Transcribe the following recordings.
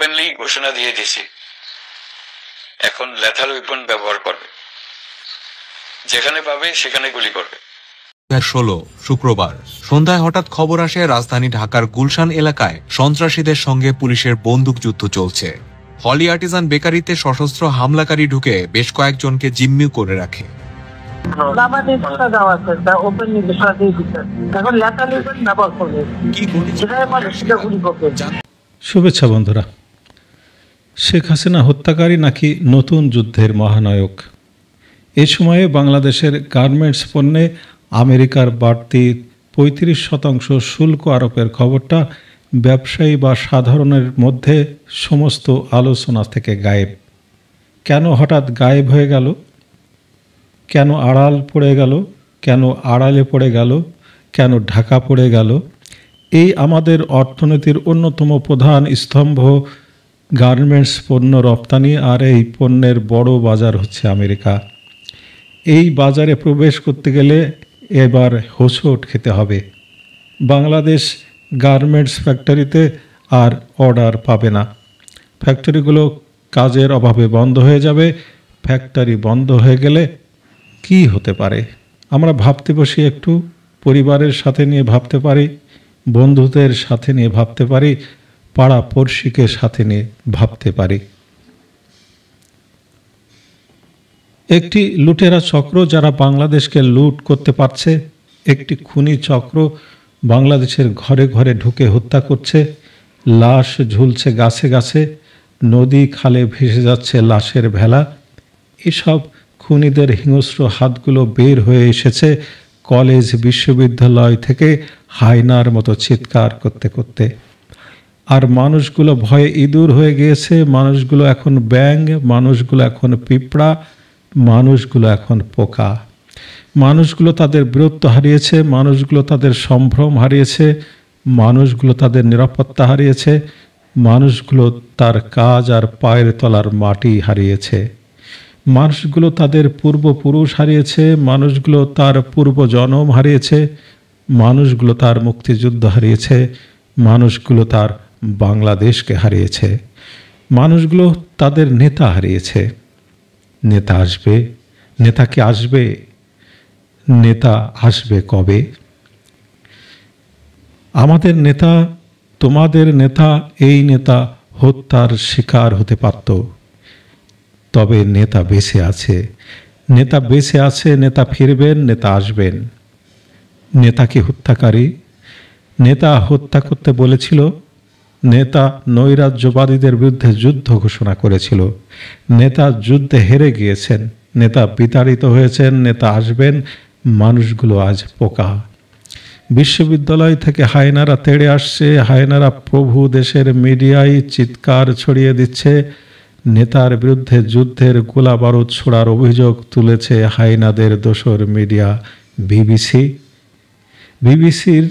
Openly ঘোষণা দিয়ে দিয়েছে এখন লেথাল ওয়েপন ব্যবহার করবে, যেখানে পাবে সেখানে গুলি করবে। 16 শুক্রবার সন্ধ্যায় হঠাৎ খবর আসে রাজধানী ঢাকার গুলশান এলাকায় সন্ত্রাসীদের সঙ্গে পুলিশের বন্দুকযুদ্ধ চলছে। হলি আর্টিজান বেকারিতে সশস্ত্র হামলাকারী ঢুকে বেশ কয়েকজনকে জিম্মি করে রাখে। শুভেচ্ছা বন্ধুরা। শেখ হাসিনা হত্যাকারী নাকি নতুন যুদ্ধের মহানায়ক? এ সময়ে বাংলাদেশের গার্মেন্টস পণ্যে আমেরিকার বাড়তি 35% শুল্ক আরোপের খবরটা ব্যবসায়ী বা সাধারণের মধ্যে সমস্ত আলোচনা থেকে গায়েব। কেন হঠাৎ গায়েব হয়ে গেল? কেন আড়াল পড়ে গেল? কেন আড়ালে পড়ে গেল? কেন ঢাকা পড়ে গেল? এই আমাদের অর্থনীতির অন্যতম প্রধান স্তম্ভ গার্মেন্টস পণ্য রপ্তানি, আর এই পণ্যের বড় বাজার হচ্ছে আমেরিকা। এই বাজারে প্রবেশ করতে গেলে এবার হোঁচট খেতে হবে। বাংলাদেশ গার্মেন্টস ফ্যাক্টরিতে আর অর্ডার পাবে না। ফ্যাক্টরিগুলো কাজের অভাবে বন্ধ হয়ে যাবে। ফ্যাক্টরি বন্ধ হয়ে গেলে কি হতে পারে? আমরা ভাবতে বসি, একটু পরিবারের সাথে নিয়ে ভাবতে পারি, বন্ধুদের সাথে নিয়ে ভাবতে পারি, পাড়া পড়শিকে সাথে নিয়ে ভাবতে পারি। একটি লুটেরা চক্র যারা বাংলাদেশকে লুট করতে পারছে, একটি খুনি চক্র বাংলাদেশের ঘরে ঘরে ঢুকে হত্যা করছে, লাশ ঝুলছে গাছে গাছে, নদী খালে ভেসে যাচ্ছে লাশের ভেলা। এসব খুনিদের হিংস্র হাতগুলো বের হয়ে এসেছে কলেজ বিশ্ববিদ্যালয় থেকে হায়নার মতো চিৎকার করতে করতে। আর মানুষগুলো ভয়ে ইঁদুর হয়ে গিয়েছে, মানুষগুলো এখন ব্যাঙ, মানুষগুলো এখন পিঁপড়া, মানুষগুলো এখন পোকা। মানুষগুলো তাদের বীরত্ব হারিয়েছে, মানুষগুলো তাদের সম্ভ্রম হারিয়েছে, মানুষগুলো তাদের নিরাপত্তা হারিয়েছে, মানুষগুলো তার কাজ আর পায়ের তলার মাটি হারিয়েছে, মানুষগুলো তাদের পূর্বপুরুষ হারিয়েছে, মানুষগুলো তার পূর্বজন্ম হারিয়েছে, মানুষগুলো তার মুক্তিযুদ্ধ হারিয়েছে, মানুষগুলো তার বাংলাদেশকে হারিয়েছে, মানুষগুলো তাদের নেতা হারিয়েছে। নেতা আসবে? নেতা কি আসবে? নেতা আসবে কবে? আমাদের নেতা, তোমাদের নেতা, এই নেতা হত্যার শিকার হতে পারত। তবে নেতা বেঁচে আছে, নেতা বেঁচে আছে, নেতা ফিরবেন, নেতা আসবেন। নেতা কি হত্যাকারী? নেতা হত্যা করতে বলেছিল, নেতা নৈরাজ্যবাদীদের বিরুদ্ধে যুদ্ধ ঘোষণা করেছিল, নেতা যুদ্ধে হেরে গিয়েছেন, নেতা বিতাড়িত হয়েছেন, নেতা আসবেন। মানুষগুলো আজ পোকা। বিশ্ববিদ্যালয় থেকে হায়নারা তেড়ে আসছে, হায়নারা প্রভু দেশের মিডিয়ায় চিৎকার ছড়িয়ে দিচ্ছে, নেতার বিরুদ্ধে যুদ্ধের গোলা বারুদ ছোড়ার অভিযোগ তুলেছে হায়নাদের দোসর মিডিয়া বিবিসি। বিবিসির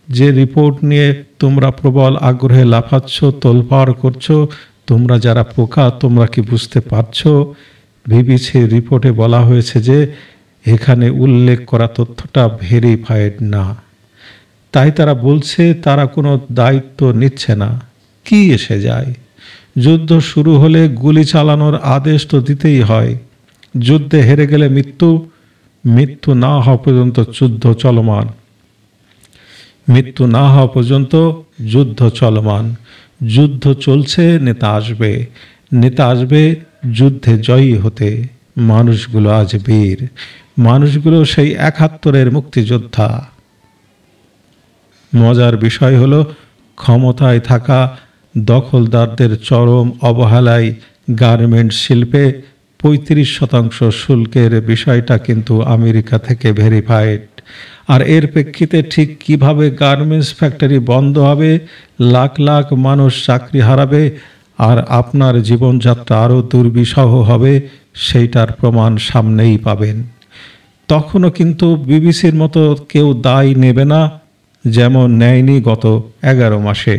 যে রিপোর্ট নিয়ে তোমরা প্রবল আগ্রহে লাফাচ্ছ, তোলপাড় করছো, তোমরা যারা পোকা, তোমরা কি বুঝতে পারছো? বিবিসির রিপোর্টে বলা হয়েছে যে এখানে উল্লেখ করা তথ্যটা ভেরিফাইড না। তাই তারা বলছে তারা কোনো দায়িত্ব নিচ্ছে না। কি এসে যায়? যুদ্ধ শুরু হলে গুলি চালানোর আদেশ তো দিতেই হয়। যুদ্ধে হেরে গেলে মৃত্যু, মৃত্যু না হওয়া পর্যন্ত যুদ্ধ চলমান, মৃত্যু না হওয়া পর্যন্ত যুদ্ধ চলমান। যুদ্ধ চলছে, নেতা আসবে, নেতা আসবে যুদ্ধে জয়ী হতে। মানুষগুলো আজ বীর, মানুষগুলো সেই 71-এর মুক্তিযোদ্ধা। মজার বিষয় হলো, ক্ষমতায় থাকা দখলদারদের চরম অবহেলায় গার্মেন্টস শিল্পে 35% শুল্কের বিষয়টা কিন্তু আমেরিকা থেকে ভেরিফাইড। আর এর প্রেক্ষিতে ঠিক কিভাবে গার্মেন্টস ফ্যাক্টরি বন্ধ হবে, লাখ লাখ মানুষ চাকরি হারাবে, আর আপনার জীবনযাত্রা আরও দুর্বিষহ হবে, সেইটার প্রমাণ সামনেই পাবেন। তখনও কিন্তু বিবিসির মতো কেউ দায় নেবে না, যেমন নেয়নি গত 11 মাসে।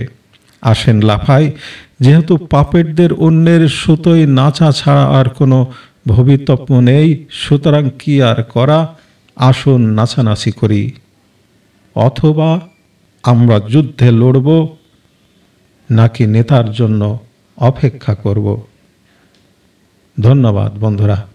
আসেন লাফাই, যেহেতু পাপেটদের অন্যের সুতোয় নাচা ছাড়া আর কোনো ভবিতব্য নেই, সুতরাং কি আর করা, আসুন নাচানাচি করি। অথবা আমরা যুদ্ধে লড়ব, নাকি নেতার জন্য অপেক্ষা করব। ধন্যবাদ বন্ধুরা।